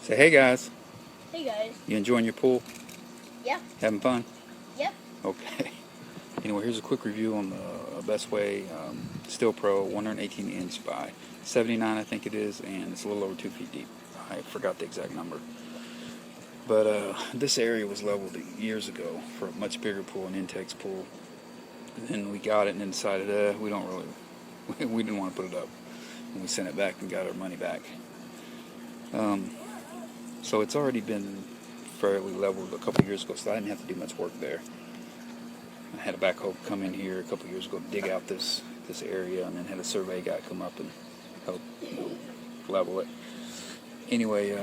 Say, hey guys, Hey guys. you enjoying your pool? Yeah. Having fun? Yep. Okay. Anyway, here's a quick review on the Bestway Steel Pro 118 inch by 79, I think it is, and it's a little over 2 feet deep. I forgot the exact number. But this area was leveled years ago for a much bigger pool, an Intex pool. And then we got it and then decided we didn't want to put it up. And we sent it back and got our money back. So it's already been fairly leveled a couple years ago, so I didn't have to do much work there. I had a backhoe come in here a couple years ago to dig out this area, and then had a survey guy come up and help level it. Anyway,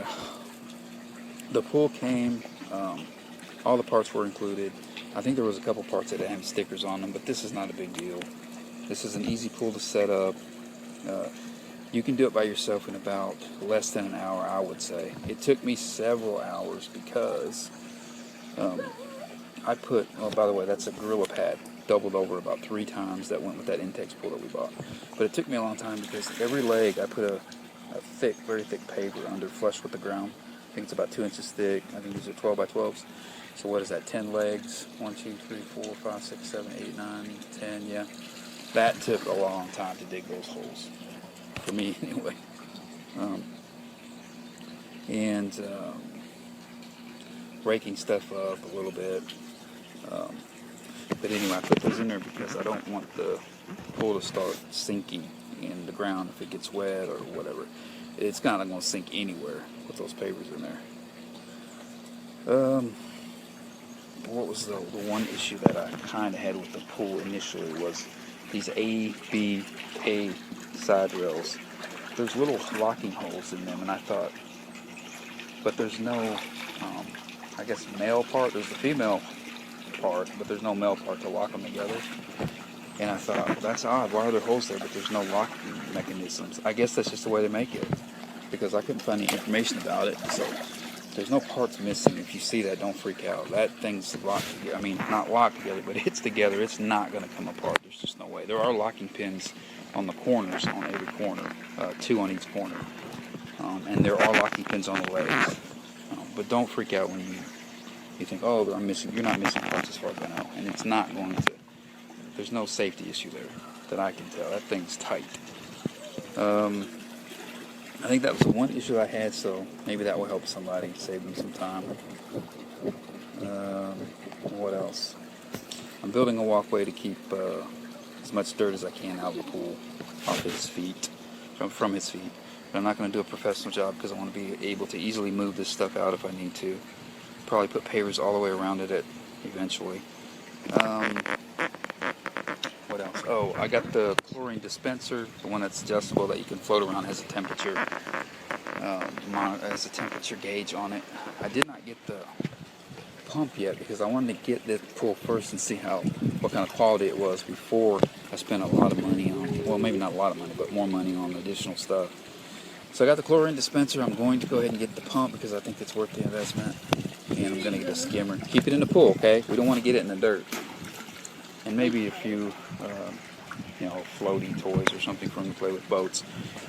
the pool came, all the parts were included. I think there was a couple parts that didn't have stickers on them, but this is not a big deal. This is an easy pool to set up. You can do it by yourself in about less than an hour, I would say. It took me several hours because I put, oh, by the way, that's a Gorilla pad, doubled over about 3 times that went with that Intex pool that we bought. But it took me a long time because every leg I put a thick, very thick paver under flush with the ground. I think it's about 2 inches thick. I think these are 12 by 12s. So what is that, 10 legs? 1, 2, 3, 4, 5, 6, 7, 8, 9, 10, yeah. That took a long time to dig those holes. For me, anyway. And breaking stuff up a little bit. But anyway, I put those in there because I don't want the pool to start sinking in the ground if it gets wet or whatever. It's not going to sink anywhere with those pavers in there. What was the one issue that I kind of had with the pool initially was these A, B, A side rails. There's little locking holes in them, and I thought, but there's no, I guess, male part. There's the female part, but there's no male part to lock them together. And I thought, well, that's odd. Why are there holes there, but there's no locking mechanisms? I guess that's just the way they make it, because I couldn't find any information about it. So there's no parts missing. If you see that, don't freak out. That thing's locked together. I mean, not locked together, but it's together. It's not going to come apart. There's just no way. There are locking pins on the corners, on every corner, 2 on each corner. And there are locking pins on the legs. But don't freak out when you think, oh, I'm missing. You're not missing parts as far as I know. And it's not going to. There's no safety issue there that I can tell. That thing's tight. I think that was the one issue I had, so maybe that will help somebody, save them some time. What else? I'm building a walkway to keep as much dirt as I can out of the pool, off his feet, from his feet. But I'm not going to do a professional job because I want to be able to easily move this stuff out if I need to. Probably put pavers all the way around it eventually. What else? Oh, I got the chlorine dispenser, the one that's adjustable that you can float around, has a temperature has a temperature gauge on it. I did not get the pump yet because I wanted to get this pool first and see what kind of quality it was before I spent a lot of money on, well, maybe not a lot of money, but more money on additional stuff. So I got the chlorine dispenser. I'm going to go ahead and get the pump because I think it's worth the investment. And I'm going to get a skimmer. Keep it in the pool, okay? We don't want to get it in the dirt. And maybe a few, floaty toys or something for him to play with boats.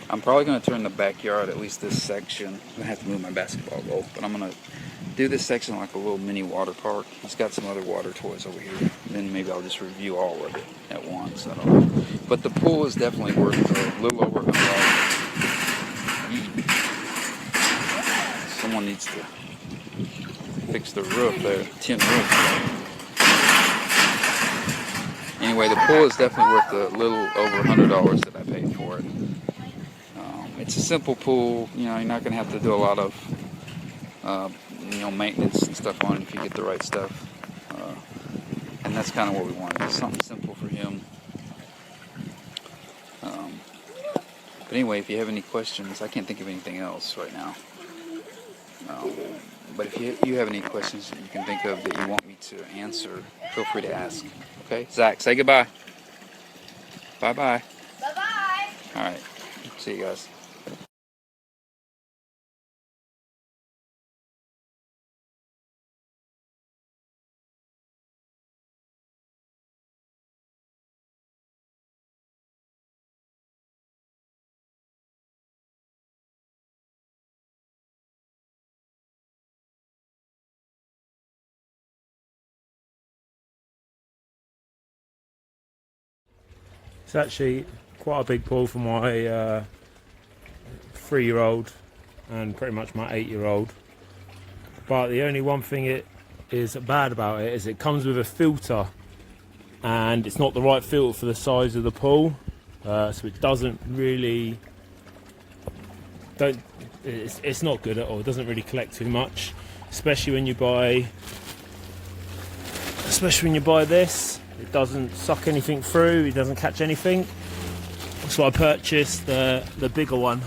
I'm probably going to turn the backyard, at least this section. I'm going to have to move my basketball goal, but I'm going to do this section like a little mini water park. He's got some other water toys over here. Then maybe I'll just review all of it at once. I don't know. But the pool is definitely worth a little over $100. Someone needs to fix the roof there, tin roof. Anyway, the pool is definitely worth a little over $100 that I paid for it. It's a simple pool. You're not going to have to do a lot of maintenance and stuff on it if you get the right stuff. And that's kind of what we wanted. Just something simple for him. But anyway, if you have any questions, I can't think of anything else right now. But if you have any questions that you can think of that you want me to answer, feel free to ask. Okay? Zach, say goodbye. Bye-bye. Bye-bye. All right. See you guys. It's actually quite a big pool for my 3-year-old and pretty much my 8-year-old. But the only one thing it is bad about it is it comes with a filter, and it's not the right filter for the size of the pool, so it doesn't really it's not good at all. It doesn't really collect too much, especially when you buy this. It doesn't suck anything through, it doesn't catch anything. So I purchased the bigger one,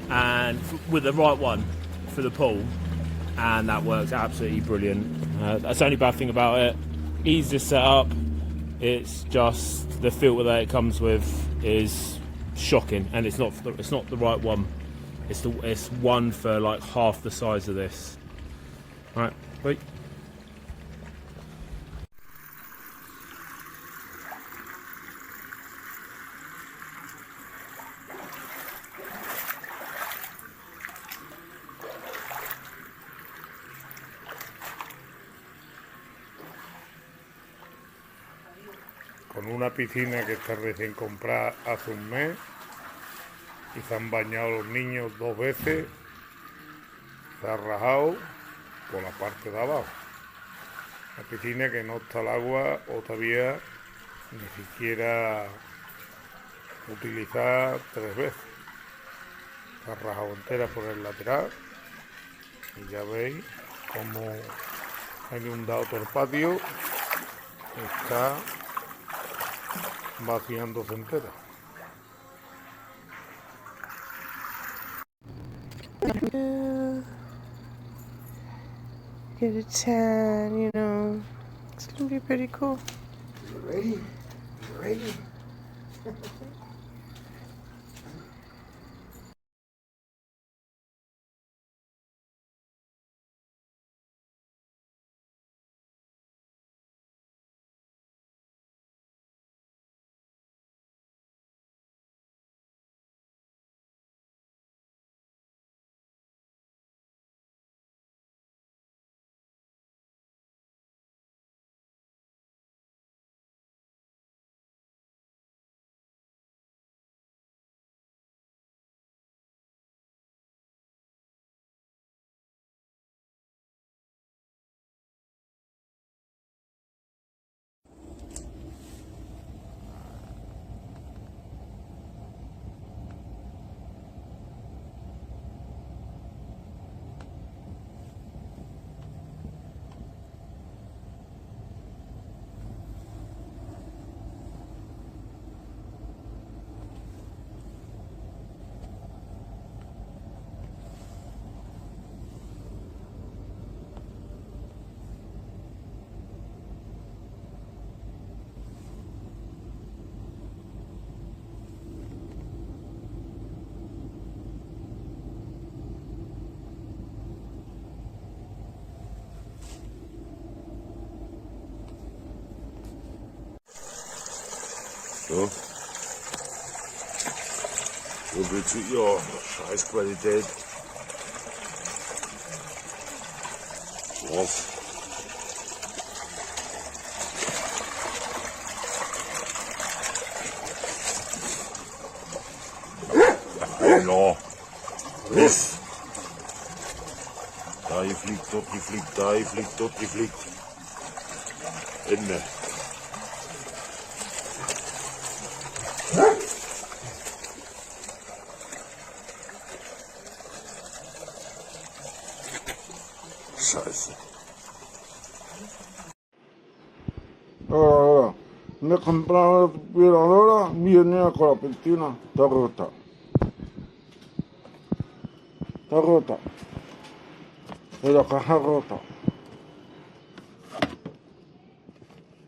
and with the right one for the pool, and that works absolutely brilliant. That's the only bad thing about it. Easy to set up. It's just the filter that it comes with is shocking, and it's not the right one. It's one for like half the size of this. Right, wait. Con una piscina que está recién comprada hace un mes y se han bañado los niños 2 veces, se ha rajado por la parte de abajo. La piscina que no está el agua o todavía ni siquiera utilizada 3 veces. Se ha rajado entera por el lateral y ya veis cómo ha inundado todo el patio. Está vaciándose entera. Get a tan, you know. It's gonna be pretty cool. You ready? You ready? So. So bitte, ja, Scheißqualität. Was? Genau. Das. Da gefliegt, dort gefliegt, da gefliegt, dort gefliegt. Ende. Scheiße. Ahora, me compraba la aspiradora, viene con la piscina, está rota. Está rota. Es la caja rota.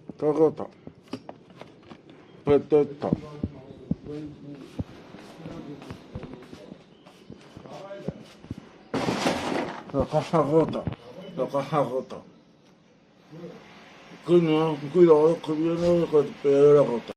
Está rota. Perfecta. La caja rota. La caja rota. Cuidado que viene con la aspiradora rota.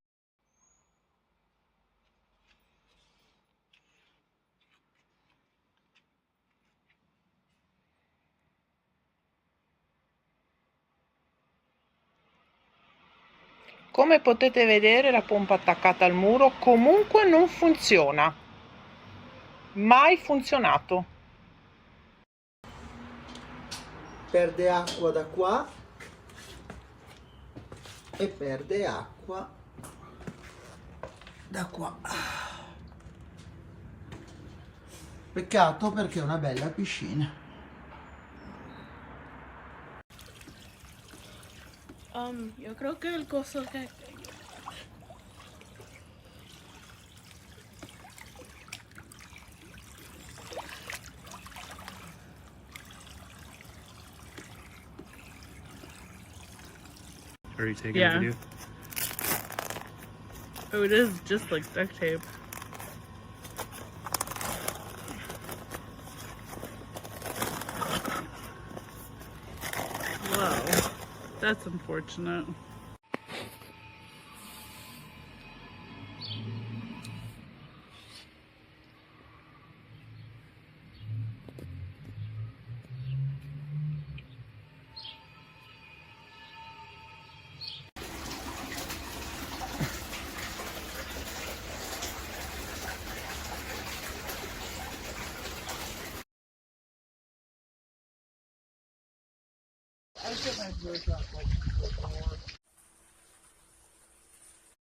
Come potete vedere, la pompa attaccata al muro comunque non funziona. Mai funzionato. Perde acqua da qua e perde acqua da qua. Peccato perché è una bella piscina. Yo creo que el coso que... Are you taking Yeah. a video? Oh, it is just like duct tape. Wow, that's unfortunate.